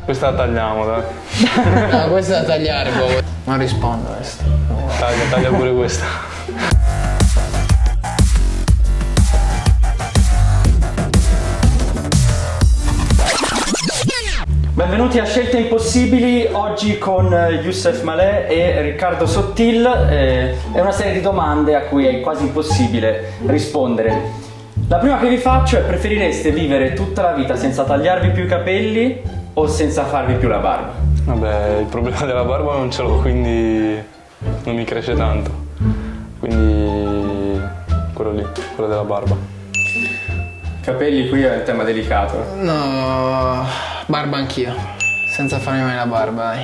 Questa la tagliamo, dai. No, questa è da tagliare, boh. Non rispondo a questo. Taglia pure questa. Benvenuti a Scelte Impossibili, oggi con Youssef Malé e Riccardo Sottil. È una serie di domande a cui è quasi impossibile rispondere. La prima che vi faccio è: preferireste vivere tutta la vita senza tagliarvi più i capelli o senza farvi più la barba? Vabbè, il problema della barba non ce l'ho, quindi non mi cresce tanto. Quindi quello lì, quello della barba. Capelli qui è un tema delicato. No, barba anch'io. Senza farmi mai la barba, dai.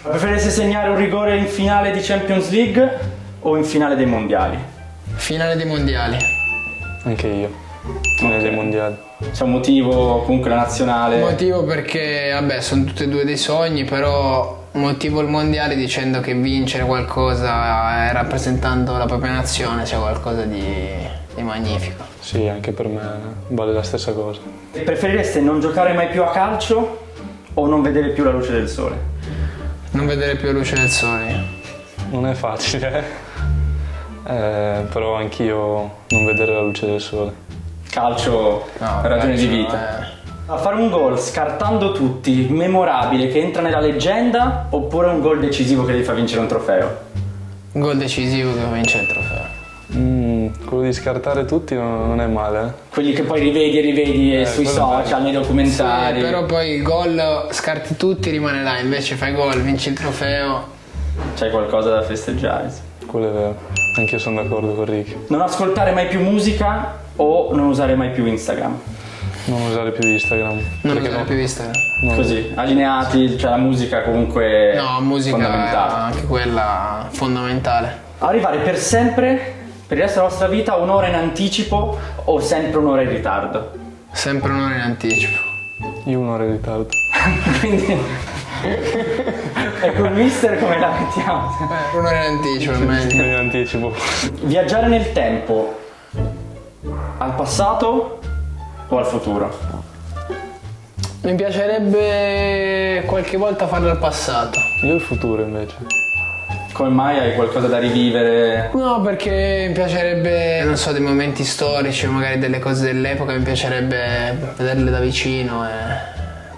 Preferireste segnare un rigore in finale di Champions League o in finale dei mondiali? Finale dei mondiali. Anche io. Finale dei mondiali. C'è un motivo, comunque la nazionale. Motivo perché, vabbè, sono tutti e due dei sogni, però motivo il mondiale dicendo che vincere qualcosa rappresentando la propria nazione sia qualcosa di magnifico. Sì, anche per me vale la stessa cosa. Preferireste non giocare mai più a calcio o non vedere più la luce del sole? Non vedere più la luce del sole. Non è facile, però anch'io non vedere la luce del sole. Calcio, No, ragione di calcio, vita. A fare un gol scartando tutti, memorabile, che entra nella leggenda, oppure un gol decisivo che ti fa vincere un trofeo? Un gol decisivo che vince il trofeo. Quello di scartare tutti non è male. Quelli che poi rivedi e rivedi sui quello social, nei documentari. Sì, però poi il gol scarti tutti, rimane là, invece fai gol, vinci il trofeo. C'hai qualcosa da festeggiare. Sì. Quello è vero. Anch'io sono d'accordo con Ricky. Non ascoltare mai più musica o non usare mai più Instagram? Non usare più Instagram. Non perché l'ho più vista. Così, allineati, cioè la musica comunque No, musica fondamentale. anche quella fondamentale. Arrivare per sempre, per il resto della vostra vita, un'ora in anticipo o sempre un'ora in ritardo? Sempre un'ora in anticipo. Io un'ora in ritardo. Quindi e col mister come la mettiamo? Un'ora in anticipo è meglio. In anticipo. Viaggiare nel tempo al passato o al futuro? Mi piacerebbe qualche volta farlo al passato. Io il futuro invece. Come mai hai qualcosa da rivivere? No, perché mi piacerebbe, non so, dei momenti storici o magari delle cose dell'epoca, mi piacerebbe vederle da vicino e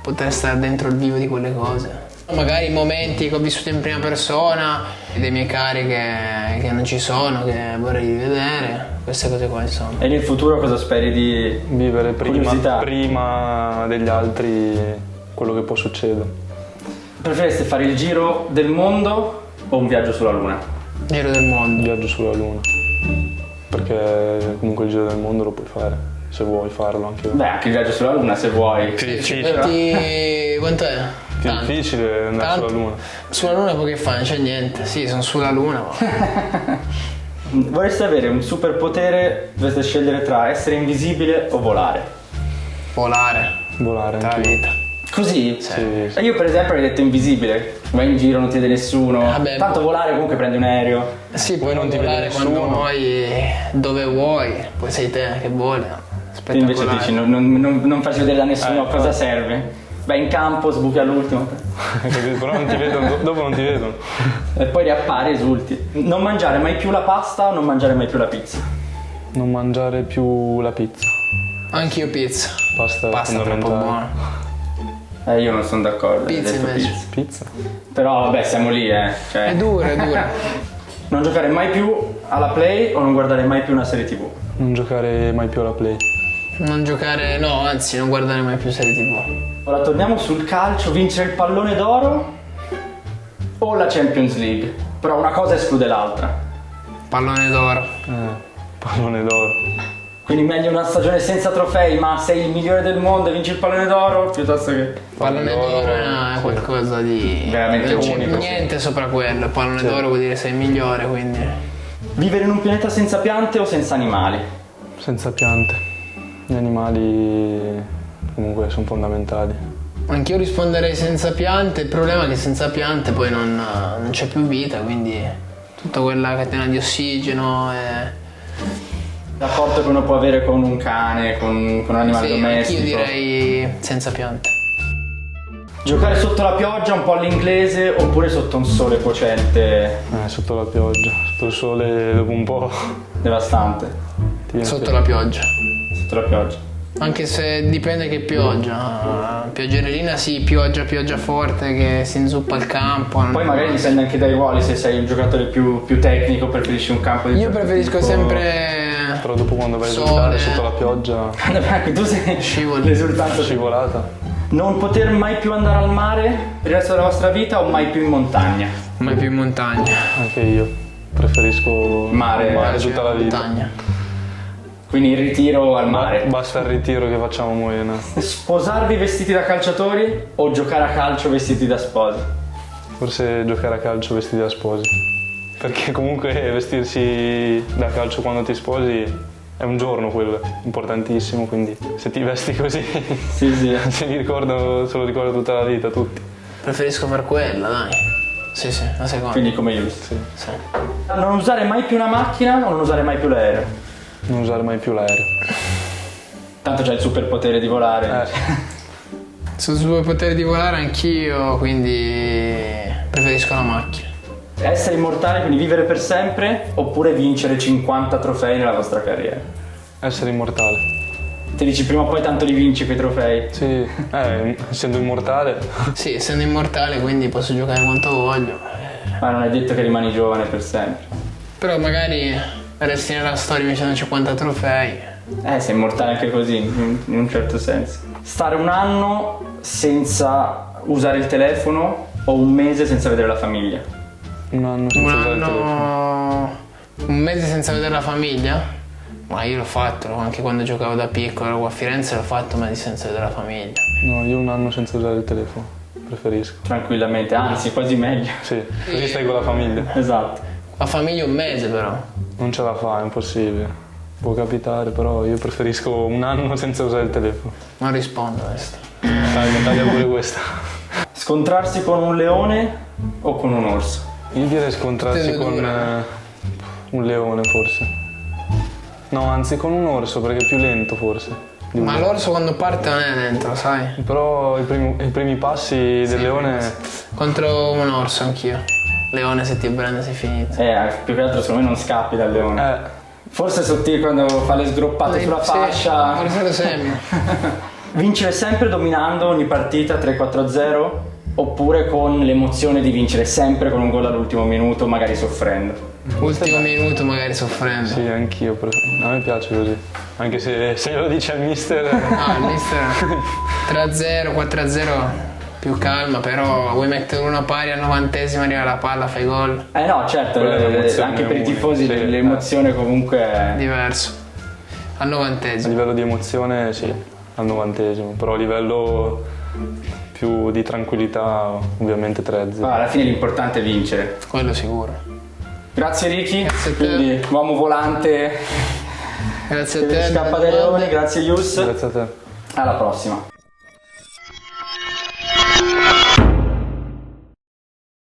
poter stare dentro il vivo di quelle cose. Magari momenti che ho vissuto in prima persona, dei miei cari che non ci sono, che vorrei rivedere, queste cose qua insomma. E nel futuro cosa speri di Vivere curiosità? prima degli altri quello che può succedere. Preferireste fare il giro del mondo o un viaggio sulla Luna? Giro del mondo. Viaggio sulla Luna. Perché comunque il giro del mondo lo puoi fare, se vuoi farlo anche. Beh, anche il viaggio sulla Luna se vuoi. Più Ci difficile, metti... quanto è? più Tanto. difficile andare Tanto. sulla Luna. Sulla Luna poi che fai? Non c'è niente. Sì, sono sulla Luna, ma... Vorreste avere un superpotere, dovete scegliere tra essere invisibile o volare. volare. Volare Tutta la anche io. vita. Così? Sì, sì. E io per esempio avrei detto invisibile. Vai in giro, non ti vede nessuno. Vabbè, Tanto volare comunque prendi un aereo. Sì, Poi puoi non ti vede volare quando nessuno. vuoi, dove vuoi, poi sei te che vuole. Tu invece dici non farci vedere da nessuno a cosa infatti. serve. Vai in campo, sbuchi all'ultimo Però non ti vedono, dopo non ti vedono. e poi riappari e esulti. Non mangiare mai più la pasta o non mangiare mai più la pizza? Non mangiare più la pizza. Anch'io pizza. Pasta è Pasta troppo fondamentale. buona. Io non sono d'accordo. hai Pizza detto invece. Pizza? Però vabbè, siamo lì, Cioè, È dura, è dura. non giocare mai più alla Play o non guardare mai più una serie TV? Non giocare mai più alla Play. Non giocare, no, anzi, non guardare mai più serie TV. Ora torniamo sul calcio, vincere il pallone d'oro o la Champions League? Però una cosa esclude l'altra. Pallone d'oro. Pallone d'oro. Quindi meglio una stagione senza trofei, ma sei il migliore del mondo e vinci il pallone d'oro, piuttosto che... Pallone d'oro è qualcosa di... Veramente non c'è unico, sì. niente sopra quello. Pallone d'oro vuol dire sei il migliore, quindi... Vivere in un pianeta senza piante o senza animali? Senza piante. Gli animali comunque sono fondamentali. Anch'io risponderei senza piante, il problema è che senza piante poi non c'è più vita, quindi tutta quella catena di ossigeno e... Il rapporto che uno può avere con un cane, con un animale Sì, domestico. anch'io direi senza piante. Giocare sotto la pioggia, un po' all'inglese, oppure sotto un sole cocente Sotto la pioggia, sotto il sole dopo un po'. devastante? ti viene Sotto freddo. la pioggia. Sotto la pioggia. Anche se dipende che pioggia. Pioggerellina sì, pioggia forte che si inzuppa il campo. Poi magari dipende anche dai ruoli, se sei un giocatore più tecnico preferisci un campo di Io certo preferisco tipo. sempre Però dopo quando vai a Sole. giocare sotto la pioggia, Anche tu sei Scivoli. l'esultante. scivolata. Non poter mai più andare al mare per il resto della vostra vita o mai più in montagna? mai più in montagna. Anche io preferisco Mare tutta la vita. Montagna. Quindi il ritiro al mare. Basta il ritiro che facciamo a Moena. Sposarvi vestiti da calciatori o giocare a calcio vestiti da sposi? Forse giocare a calcio vestiti da sposi. Perché comunque vestirsi da calcio quando ti sposi è un giorno quello, importantissimo, quindi se ti vesti così Sì. se lo ricordo tutta la vita, tutti. Preferisco per quella, dai. Sì, la seconda. Quindi come io. Sì. Non usare mai più una macchina o non usare mai più l'aereo? Non usare mai più l'aereo. Tanto c'è il superpotere di volare. Sul suo potere di volare anch'io, quindi preferisco la macchina. Essere immortale, quindi vivere per sempre, oppure vincere 50 trofei nella vostra carriera? Essere immortale. Ti dici prima o poi tanto li vinci quei trofei. Sì, essendo immortale. Sì, essendo immortale quindi posso giocare quanto voglio. Ma non è detto che rimani giovane per sempre. Però magari resti nella storia vincendo 50 trofei. Sei immortale anche così, in un certo senso. Stare un anno senza usare il telefono o un mese senza vedere la famiglia? Un anno Un senza usare il telefono. anno... Un mese senza vedere la famiglia? Ma io l'ho fatto, anche quando giocavo da piccolo, ero qua a Firenze l'ho fatto, ma senza vedere la famiglia. No, io un anno senza usare il telefono. Preferisco. Tranquillamente, anzi quasi meglio. Sì, così stai con la famiglia. Esatto. La famiglia un mese però. Non ce la fa, è impossibile. Può capitare, però io preferisco un anno senza usare il telefono. Non rispondo a questo. Taglia pure questa. Scontrarsi con un leone o con un orso? Io direi scontrarsi Te lo con dico. un leone forse. No, anzi con un orso perché è più lento forse. di un Ma leone. l'orso quando parte non è dentro, sai? Però i primi passi del leone. Contro un orso anch'io. Leone se ti prende sei finito. Più che altro secondo me non scappi dal leone. Forse sottile quando fa le sgroppate sulla Sì, fascia. me lo sembra. Vincere sempre dominando ogni partita 3-4-0 oppure con l'emozione di vincere sempre con un gol all'ultimo minuto, magari soffrendo. Ultimo minuto magari soffrendo. Sì, anch'io. A me piace così. Anche se lo dice al mister. No, il mister 3-0, 4-0 più calma, però vuoi mettere uno pari al 90esimo, arriva la palla, fai gol. No, certo, Quella è l'emozione anche per i unica, tifosi sì. l'emozione comunque è... Diverso. Al A 90esimo. livello di emozione sì, al 90esimo, però a livello più di tranquillità ovviamente 3-0. Alla fine l'importante è vincere. Quello sicuro. Grazie Ricky, Grazie a te. quindi uomo volante Grazie a che te. scappa dai leoni, grazie Yus, Grazie a te. alla prossima.